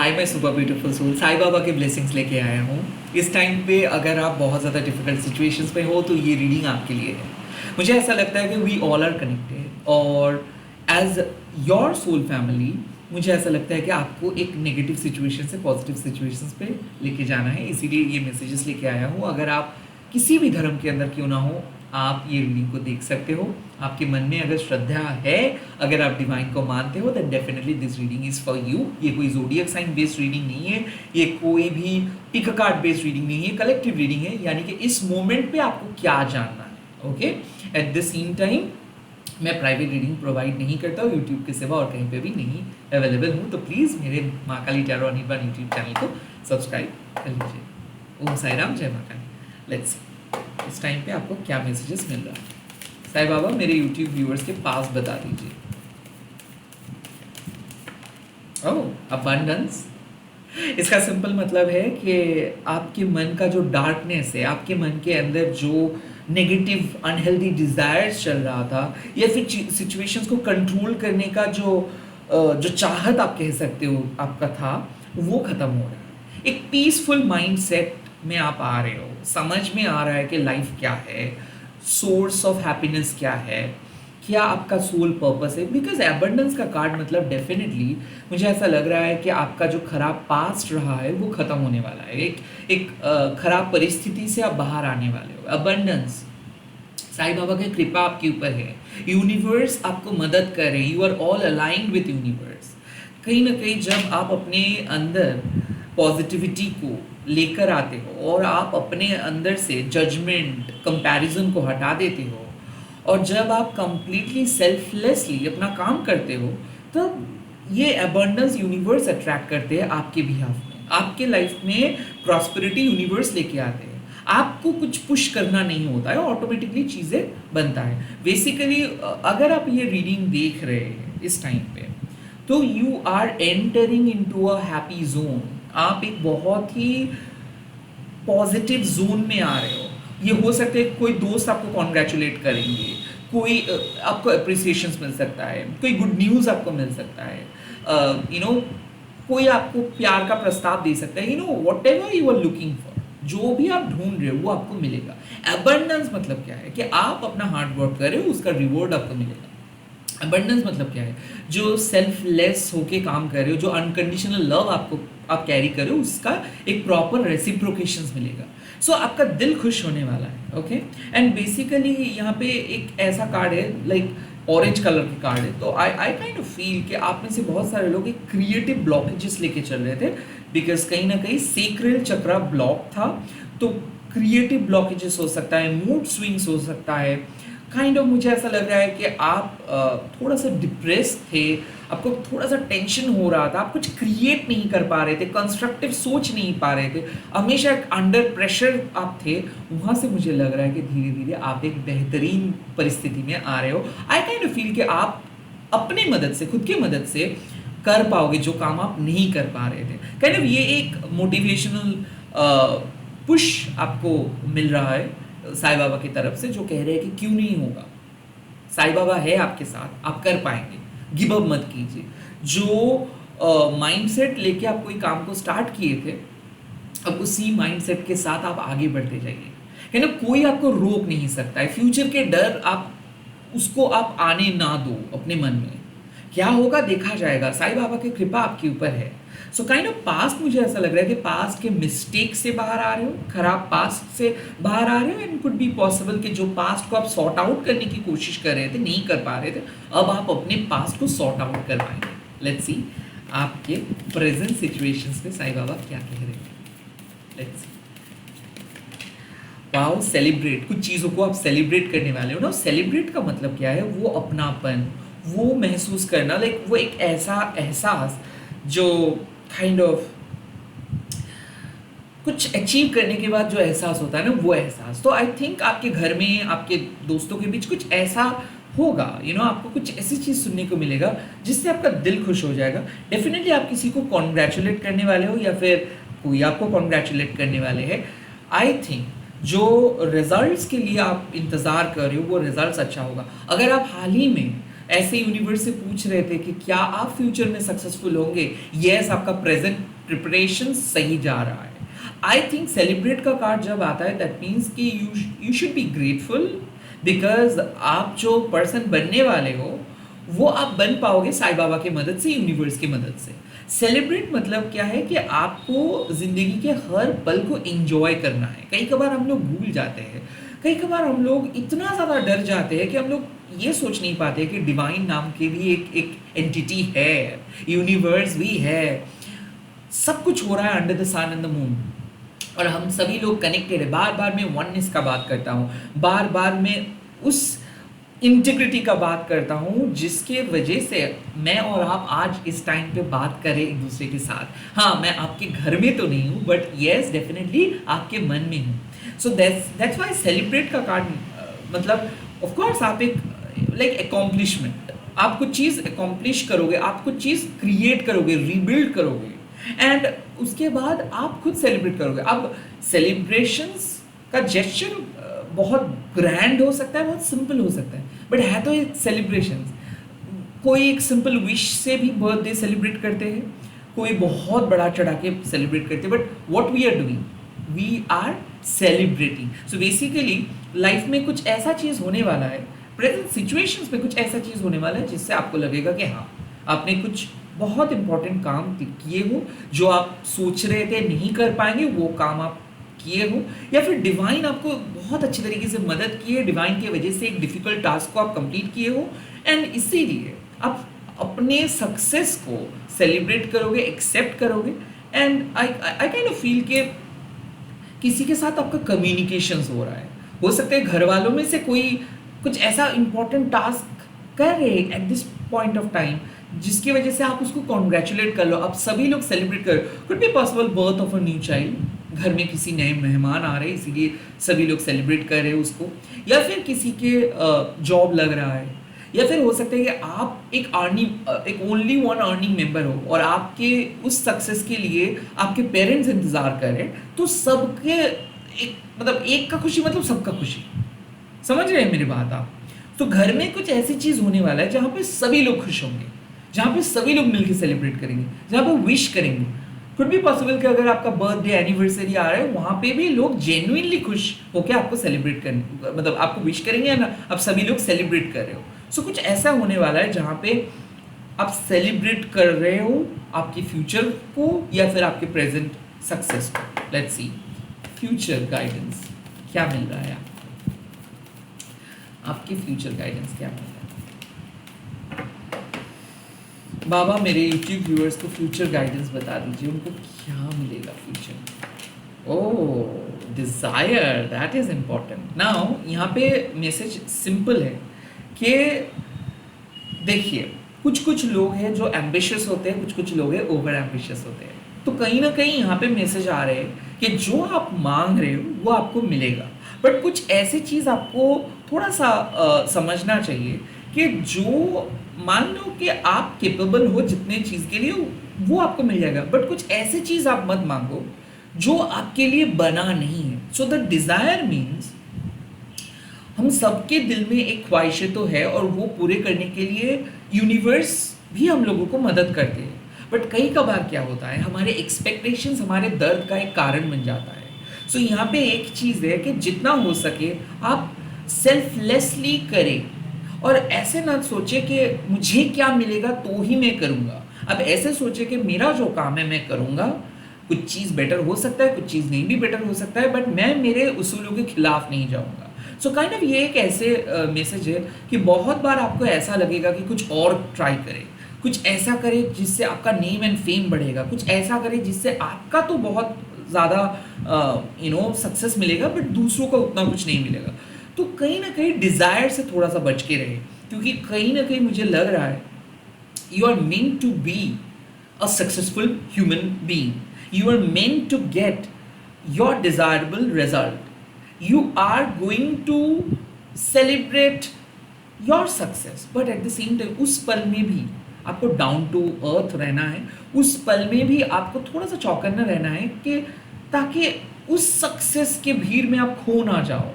हाय मैं super beautiful soul Sai Baba के blessings लेके आया हूँ। इस टाइम पे अगर आप बहुत ज़्यादा डिफिकल्ट सिचुएशंस में हो तो ये रीडिंग आपके लिए है। मुझे ऐसा लगता है कि वी ऑल आर कनेक्टेड और एज योर सोल फैमिली मुझे ऐसा लगता है कि आपको एक नेगेटिव सिचुएशन से पॉजिटिव सिचुएशंस पे लेके जाना है, इसीलिए ये मैसेजेस लेके आया हूँ। अगर आप किसी भी धर्म के अंदर क्यों ना हो, आप ये रीडिंग को देख सकते हो। आपके मन में अगर श्रद्धा है, अगर आप डिवाइन को मानते हो, then definitely this reading is for you. ये कोई ज़ोडिएक साइन बेस्ड रीडिंग नहीं है, ये कोई भी पिक कार्ड बेस्ड रीडिंग नहीं है, कलेक्टिव रीडिंग है। यानी कि इस मोमेंट पे आपको क्या जानना है। Okay, at the same time मैं प्राइवेट रीडिंग प्रोवाइड नहीं करता हूँ, यूट्यूब के सिवा और कहीं पे भी नहीं अवेलेबल हूँ। तो प्लीज़ मेरे माँ काली टैरो अनिर्बाण यूट्यूब चैनल को सब्सक्राइब कर लीजिए। ओम साई राम, जय माँ काली। लेट्स इस टाइम पे आपको क्या मैसेजेस मिल रहा है। साईं बाबा मेरे यूट्यूब व्यूअर्स के पास बता दीजिए। ओह, अबंडेंस। इसका सिंपल मतलब है कि आपके मन का जो डार्कनेस है, आपके मन के अंदर जो नेगेटिव अनहेल्दी डिजायर्स चल रहा था, या फिर सिचुएशंस को कंट्रोल करने का जो चाहत आप कह सकते हो आपका था, वो खत्म हो रहा है। एक पीसफुल माइंडसेट में आप आ रहे हो, समझ में आ रहा है कि लाइफ क्या है, सोर्स ऑफ हैप्पीनेस क्या है, क्या आपका सोल पर्पस है। बिकॉज एबंडेंस का कार्ड मतलब डेफिनेटली मुझे ऐसा लग रहा है कि आपका जो खराब पास्ट रहा है वो खत्म होने वाला है। एक खराब परिस्थिति से आप बाहर आने वाले हो। अबंडेंस, साईं बाबा की कृपा आपके ऊपर है, यूनिवर्स आपको मदद कर रहे हैं, you are all aligned with universe. कहीं ना कहीं जब आप अपने अंदर पॉजिटिविटी को लेकर आते हो और आप अपने अंदर से जजमेंट, कंपैरिजन को हटा देते हो, और जब आप कंप्लीटली सेल्फलेसली अपना काम करते हो, तब ये अबंडेंस यूनिवर्स अट्रैक्ट करते हैं आपके बिहाफ में। आपके लाइफ में प्रॉस्पेरिटी यूनिवर्स लेके आते हैं। आपको कुछ पुश करना नहीं होता है, ऑटोमेटिकली चीज़ें बनता है। बेसिकली अगर आप ये रीडिंग देख रहे हैं इस टाइम पे, तो you are entering into a happy zone. आप एक बहुत ही पॉजिटिव जोन में आ रहे हो। ये हो सकता है कोई दोस्त आपको कॉन्ग्रेचुलेट करेंगे, कोई आपको अप्रिसिएशंस मिल सकता है, कोई गुड न्यूज़ आपको मिल सकता है, कोई आपको प्यार का प्रस्ताव दे सकता है। Whatever you are looking for, जो भी आप ढूंढ रहे हो वो आपको मिलेगा। अबंडेंस मतलब क्या है कि आप अपना हार्ड वर्क कर रहे हो, उसका रिवॉर्ड आपको मिलेगा। अबंडेंस मतलब क्या है, जो सेल्फलेस होके काम कर रहे हो, जो अनकंडीशनल लव आप कैरी कर रहे हो, उसका एक प्रॉपर रेसिप्रोकेशंस मिलेगा। सो आपका दिल खुश होने वाला है। ओके, एंड बेसिकली यहाँ पे एक ऐसा कार्ड है, लाइक ऑरेंज कलर की कार्ड है। तो आई काइंड ऑफ फील कि आप में से बहुत सारे लोग एक क्रिएटिव ब्लॉकेजेस लेके चल रहे थे, बिकॉज कहीं ना कहीं सेक्रेल चक्रा ब्लॉक था। तो क्रिएटिव ब्लॉकेजेस हो सकता है, मूड स्विंग्स हो सकता है। काइंड ऑफ मुझे ऐसा लग रहा है कि आप थोड़ा सा डिप्रेस थे, आपको थोड़ा सा टेंशन हो रहा था, आप कुछ क्रिएट नहीं कर पा रहे थे, कंस्ट्रक्टिव सोच नहीं पा रहे थे, हमेशा अंडर प्रेशर आप थे। वहाँ से मुझे लग रहा है कि धीरे धीरे आप एक बेहतरीन परिस्थिति में आ रहे हो। आई काइंड ऑफ फील कि आप अपनी मदद से, खुद की मदद से कर पाओगे जो काम आप नहीं कर पा रहे थे। काइंड ऑफ ये एक मोटिवेशनल पुश आपको मिल रहा है साईं बाबा की तरफ से, जो कह रहे हैं कि क्यों नहीं होगा, साईं बाबा है आपके साथ, आप कर पाएंगे, गिव अप मत कीजिए। जो माइंडसेट लेके आप कोई काम को स्टार्ट किए थे, अब उसी माइंडसेट के साथ आप आगे बढ़ते जाइए। है ना, कोई आपको रोक नहीं सकता है। फ्यूचर के डर उसको आप आने ना दो अपने मन में। क्या होगा देखा जाएगा, साईं बाबा की कृपा आपके ऊपर है। सो काइंड ऑफ पास्ट, मुझे ऐसा लग रहा है कि पास्ट के मिस्टेक से बाहर आ रहे हो, खराब पास्ट से बाहर आ रहे हो। एंड कुड बी पॉसिबल कि जो पास्ट को आप सॉर्ट आउट करने की कोशिश कर रहे थे, नहीं कर पा रहे थे, अब आप अपने पास्ट को सॉर्ट आउट कर पाएंगे। लेट्स सी आपके प्रेजेंट सिचुएशंस में साईं बाबा क्या कह रहे हैं। Let's see. वाओ, सेलिब्रेट, कुछ चीज़ों को आप सेलिब्रेट करने वाले हो ना। सेलिब्रेट का मतलब क्या है, वो अपनापन, वो महसूस करना, लाइक वो एक ऐसा एहसास जो काइंड ऑफ कुछ अचीव करने के बाद जो एहसास होता है ना, वो एहसास। तो आई थिंक आपके घर में, आपके दोस्तों के बीच कुछ ऐसा होगा, आपको कुछ ऐसी चीज़ सुनने को मिलेगा जिससे आपका दिल खुश हो जाएगा। डेफिनेटली आप किसी को कॉन्ग्रेचुलेट करने वाले हो, या फिर कोई आपको कॉन्ग्रेचुलेट करने वाले हैं। आई थिंक जो रिजल्ट्स के लिए आप इंतज़ार कर रहे हो, वो रिजल्ट्स अच्छा होगा। अगर आप हाल ही में ऐसे यूनिवर्स से पूछ रहे थे कि क्या आप फ्यूचर में सक्सेसफुल होंगे, यस आपका प्रेजेंट प्रिपरेशन सही जा रहा है। आई थिंक सेलिब्रेट का कार्ड जब आता है दैट मीन्स कि you should be grateful, because आप जो पर्सन बनने वाले हो वो आप बन पाओगे साईं बाबा की मदद से, यूनिवर्स की मदद से। सेलिब्रेट मतलब क्या है कि आपको ज़िंदगी के हर पल को एंजॉय करना है। कई कबार हम लोग भूल जाते हैं, कई कबार हम लोग इतना ज़्यादा डर जाते हैं कि हम लोग ये सोच नहीं पाते कि डिवाइन नाम की भी एक एंटिटी है, यूनिवर्स भी है, सब कुछ हो रहा है under the sun and the moon, और हम सभी लोग कनेक्टेड है। बार बार मैं वननेस का बात करता हूँ, बार बार मैं उस इंटीग्रिटी का बात करता हूँ जिसके वजह से मैं और आप आज इस टाइम पे बात करें एक दूसरे के साथ। हाँ, मैं आपके घर में तो नहीं हूँ, बट येस डेफिनेटली आपके मन में हूँ। सो दैट्स वाई सेलिब्रेट का कार्ड मतलब ऑफ कोर्स आप एक लाइक अकॉम्प्लिशमेंट, आप कुछ चीज़ अकॉम्प्लिश करोगे, आप कुछ चीज़ क्रिएट करोगे, रीबिल्ड करोगे, एंड उसके बाद आप खुद सेलिब्रेट करोगे। अब सेलिब्रेशंस का जेस्चर बहुत ग्रैंड हो सकता है, बहुत सिंपल हो सकता है, बट है तो एक सेलिब्रेशन। कोई एक सिंपल विश से भी बर्थडे सेलिब्रेट करते हैं, कोई बहुत बड़ा चढ़ा के सेलिब्रेट करते हैं, but what we are doing, we are celebrating. So basically life में कुछ ऐसा चीज़ होने वाला है, प्रेजेंट सिचुएशंस में कुछ ऐसा चीज़ होने वाला है जिससे आपको लगेगा कि हाँ, आपने कुछ बहुत इंपॉर्टेंट काम किए हो, जो आप सोच रहे थे नहीं कर पाएंगे वो काम आप किए हो, या फिर डिवाइन आपको बहुत अच्छी तरीके से मदद की है, डिवाइन की वजह से एक डिफिकल्ट टास्क को आप कंप्लीट किए हो, एंड इसीलिए आप अपने सक्सेस को सेलिब्रेट करोगे, एक्सेप्ट करोगे। And I kind of feel के किसी के साथ आपका कम्युनिकेशंस हो रहा है, हो सकता है घर वालों में से कोई कुछ ऐसा इंपॉर्टेंट टास्क कर रहे हैं at this point of time जिसकी वजह से आप उसको कॉन्ग्रेचुलेट कर लो, आप सभी लोग सेलिब्रेट करो। Could be possible birth of a new child, घर में किसी नए मेहमान आ रहे हैं इसीलिए सभी लोग सेलिब्रेट कर रहे हैं उसको, या फिर किसी के जॉब लग रहा है, या फिर हो सकता है कि आप एक ओनली वन अर्निंग मेंबर हो और आपके उस सक्सेस के लिए आपके पेरेंट्स इंतजार कर रहे हैं, तो सबके एक मतलब एक का खुशी मतलब सबका खुशी, समझ रहे हैं मेरी बात आप? तो घर में कुछ ऐसी चीज होने वाला है जहाँ पे सभी लोग खुश होंगे, जहाँ पे सभी लोग मिलकर सेलिब्रेट करेंगे, जहाँ पे विश करेंगे। कुड भी पॉसिबल कि अगर आपका बर्थडे एनिवर्सरी आ रहा है वहाँ पे भी लोग जेन्युइनली खुश होकर आपको सेलिब्रेट करेंगे, मतलब आपको विश करेंगे ना, आप सभी लोग सेलिब्रेट कर रहे हो। सो कुछ ऐसा होने वाला है जहाँ पे आप सेलिब्रेट कर रहे हो आपके फ्यूचर को या फिर आपके प्रेजेंट सक्सेस को। लेट्स सी फ्यूचर गाइडेंस क्या मिल रहा है आपके फ्यूचर गाइडेंस क्या मिल रहा है? बाबा मेरे YouTube व्यूअर्स को फ्यूचर गाइडेंस बता दीजिए, उनको क्या मिलेगा future. Oh, desire, that is important. Now यहाँ पे मैसेज सिंपल है कि देखिए कुछ कुछ लोग हैं जो एम्बिशियस होते हैं, कुछ कुछ लोग हैं ओवर एम्बिशियस होते हैं। तो कहीं ना कहीं यहाँ पे मैसेज आ रहे हैं कि जो आप मांग रहे हो वो आपको मिलेगा, बट कुछ ऐसी चीज़ आपको थोड़ा सा समझना चाहिए कि जो मान लो कि आप केपेबल हो जितने चीज़ के लिए वो आपको मिल जाएगा, बट कुछ ऐसी चीज़ आप मत मांगो जो आपके लिए बना नहीं है। सो द डिज़ायर मीन्स हम सबके दिल में एक ख्वाहिशें तो है और वो पूरे करने के लिए यूनिवर्स भी हम लोगों को मदद करते हैं, बट कई कबार क्या होता है हमारे एक्सपेक्टेशंस हमारे दर्द का एक कारण बन जाता है। सो यहाँ पे एक चीज़ है कि जितना हो सके आप सेल्फलेसली करें और ऐसे ना सोचे कि मुझे क्या मिलेगा तो ही मैं करूँगा। अब ऐसे सोचे कि मेरा जो काम है मैं करूँगा, कुछ चीज़ बेटर हो सकता है, कुछ चीज़ नहीं भी बेटर हो सकता है, बट मैं मेरे उसूलों के खिलाफ नहीं जाऊँगा। सो काइंड ऑफ ये एक ऐसे मैसेज है कि बहुत बार आपको ऐसा लगेगा कि कुछ और ट्राई करें, कुछ ऐसा करें जिससे आपका नेम एंड फेम बढ़ेगा, कुछ ऐसा करें जिससे आपका तो बहुत ज़्यादा सक्सेस मिलेगा बट दूसरों का उतना कुछ नहीं मिलेगा। तो कहीं ना कहीं डिज़ायर से थोड़ा सा बच के रहे, क्योंकि कहीं ना कहीं मुझे लग रहा है you are meant to be a successful human being, you are meant to get your desirable result, you are going to celebrate your success, but at the same time उस पल में भी आपको डाउन टू अर्थ रहना है, उस पल में भी आपको थोड़ा सा चौकन्ना रहना है कि ताकि उस सक्सेस के भीड़ में आप खो ना जाओ,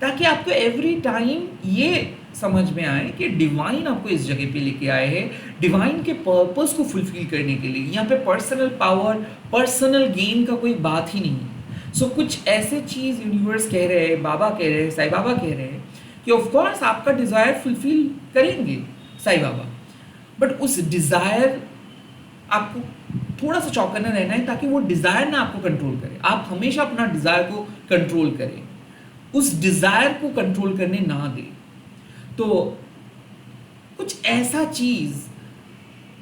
ताकि आपको एवरी टाइम ये समझ में आए कि डिवाइन आपको इस जगह पे लेके आए हैं डिवाइन के पर्पस को फुलफिल करने के लिए। यहाँ पे पर्सनल पावर, पर्सनल गेन का कोई बात ही नहीं है। सो कुछ ऐसे चीज़ यूनिवर्स कह रहे हैं, बाबा कह रहे हैं, साईं बाबा कह रहे हैं कि ऑफ कोर्स आपका डिज़ायर फुलफिल करेंगे साईं बाबा, बट उस डिज़ायर आपको थोड़ा सा चौकन्ना रहना है ताकि वो डिज़ायर ना आपको कंट्रोल करे। आप हमेशा अपना डिज़ायर को कंट्रोल करें, उस डिज़ायर को कंट्रोल करने ना दें। तो कुछ ऐसा चीज़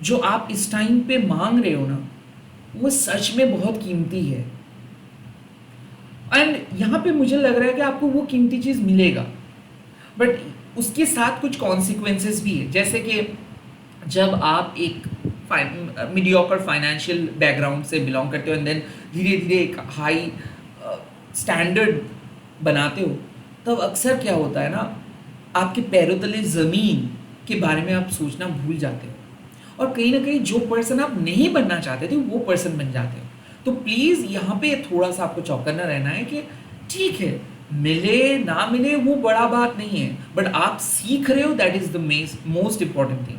जो आप इस टाइम पे मांग रहे हो ना, वो सच में बहुत कीमती है। एंड यहाँ पे मुझे लग रहा है कि आपको वो कीमती चीज़ मिलेगा, बट उसके साथ कुछ कॉन्सिक्वेंसेस भी है। जैसे कि जब आप एक मीडियोकर फाइनेंशियल बैकग्राउंड से बिलोंग करते हो एंड देन धीरे धीरे एक हाई स्टैंडर्ड बनाते हो, तब अक्सर क्या होता है ना, आपके पैरों तले ज़मीन के बारे में आप सोचना भूल जाते हो और कहीं ना कहीं जो पर्सन आप नहीं बनना चाहते थे वो पर्सन बन जाते हो। तो प्लीज़ यहाँ पे थोड़ा सा आपको चौकन्ना रहना है कि ठीक है, मिले ना मिले वो बड़ा बात नहीं है, बट आप सीख रहे हो, that is the most important thing.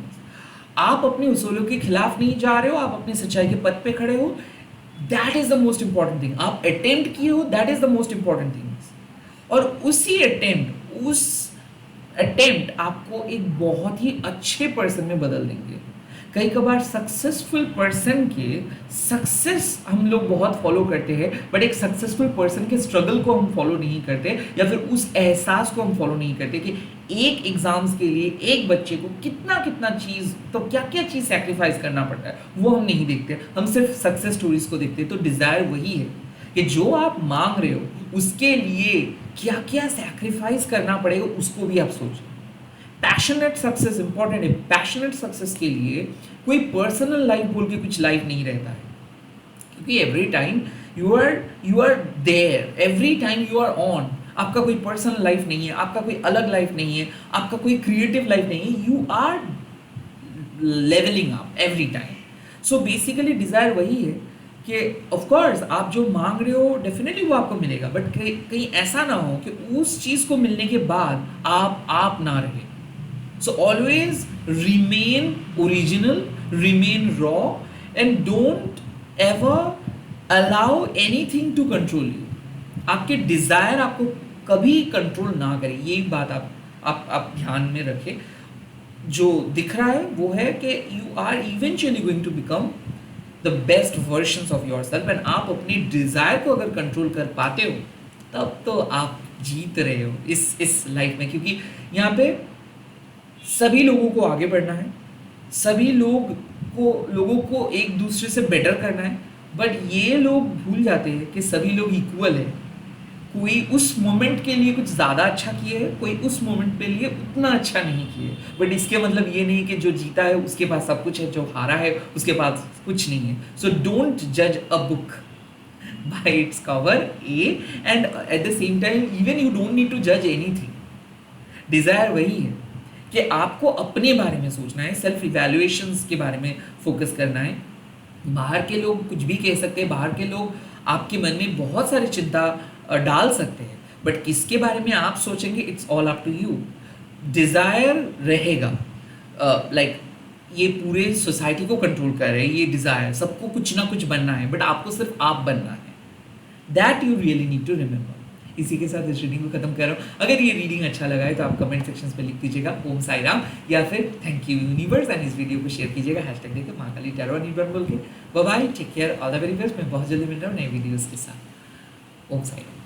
आप अपने उसूलों के खिलाफ नहीं जा रहे हो, आप अपनी सच्चाई के पथ पे खड़े हो, that is the most important thing. आप अटेम्प्ट किए हो, that is the most important thing. और उसी अटेम्प्ट आपको एक बहुत ही अच्छे पर्सन में बदल देंगे। कई कबार सक्सेसफुल पर्सन के सक्सेस हम लोग बहुत फॉलो करते हैं, बट एक सक्सेसफुल पर्सन के स्ट्रगल को हम फॉलो नहीं करते, या फिर उस एहसास को हम फॉलो नहीं करते कि एक एग्जाम्स के लिए एक बच्चे को कितना कितना चीज़, तो क्या क्या चीज़ सेक्रीफाइस करना पड़ता है, वो हम नहीं देखते। हम सिर्फ सक्सेस स्टोरीज को देखते हैं। तो डिज़ायर वही है कि जो आप मांग रहे हो उसके लिए क्या क्या सेक्रीफाइस करना पड़ेगा, उसको भी आप सोचें। पैशनेट सक्सेस इंपॉर्टेंट है। पैशनेट सक्सेस के लिए कोई पर्सनल लाइफ बोल के कुछ लाइफ नहीं रहता है, क्योंकि every time you are there, every time you are on. आपका कोई पर्सनल लाइफ नहीं है, आपका कोई अलग लाइफ नहीं है, आपका कोई क्रिएटिव लाइफ नहीं है, you are levelling up every time. So basically desire वही है कि ऑफ कोर्स आप जो मांग रहे हो डेफिनेटली वो आपको मिलेगा, बट कहीं ऐसा ना हो कि उस चीज़ को मिलने के बाद आप ना रहे। So always remain original, remain raw, and don't ever allow anything to control you. आपके डिज़ायर आपको कभी कंट्रोल ना करे, ये बात आप ध्यान में रखें। जो दिख रहा है वो है कि you are eventually going to become the best versions of yourself, and आप अपनी डिज़ायर को अगर कंट्रोल कर पाते हो तब तो आप जीत रहे हो इस लाइफ में। क्योंकि यहाँ पे सभी लोगों को आगे बढ़ना है, सभी लोगों को एक दूसरे से बेटर करना है, बट ये लोग भूल जाते हैं कि सभी लोग इक्वल है। कोई उस मोमेंट के लिए कुछ ज़्यादा अच्छा किए है, कोई उस मोमेंट के लिए उतना अच्छा नहीं किए, बट इसके मतलब ये नहीं कि जो जीता है उसके पास सब कुछ है, जो हारा है उसके पास कुछ नहीं है। सो डोंट जज a book by its cover, and at the same time even you don't need to judge anything. Desire वही है कि आपको अपने बारे में सोचना है, सेल्फ इवैल्यूएशंस के बारे में फोकस करना है। बाहर के लोग कुछ भी कह सकते हैं, बाहर के लोग आपके मन में बहुत सारी चिंता डाल सकते हैं, बट किसके बारे में आप सोचेंगे, it's all up to you. Desire रहेगा, लाइक ये पूरे सोसाइटी को कंट्रोल कर रहे हैं ये डिज़ायर, सबको कुछ ना कुछ बनना है, बट आपको सिर्फ आप बनना है। That you really need to remember. इसी के साथ इस रीडिंग को खत्म कर रहा हूँ। अगर ये रीडिंग अच्छा लगा है तो आप कमेंट सेक्शन पे लिख दीजिएगा ओम साई राम, या फिर थैंक यू यूनिवर्स, एंड इस वीडियो को शेयर कीजिएगा हैशटैग देकर महाकाली टैरो न्यूटन बोल के। Bye bye, take care, all the very best. मैं बहुत जल्दी मिल रहा हूँ नए वीडियोज़ के साथ। ओम साई राम।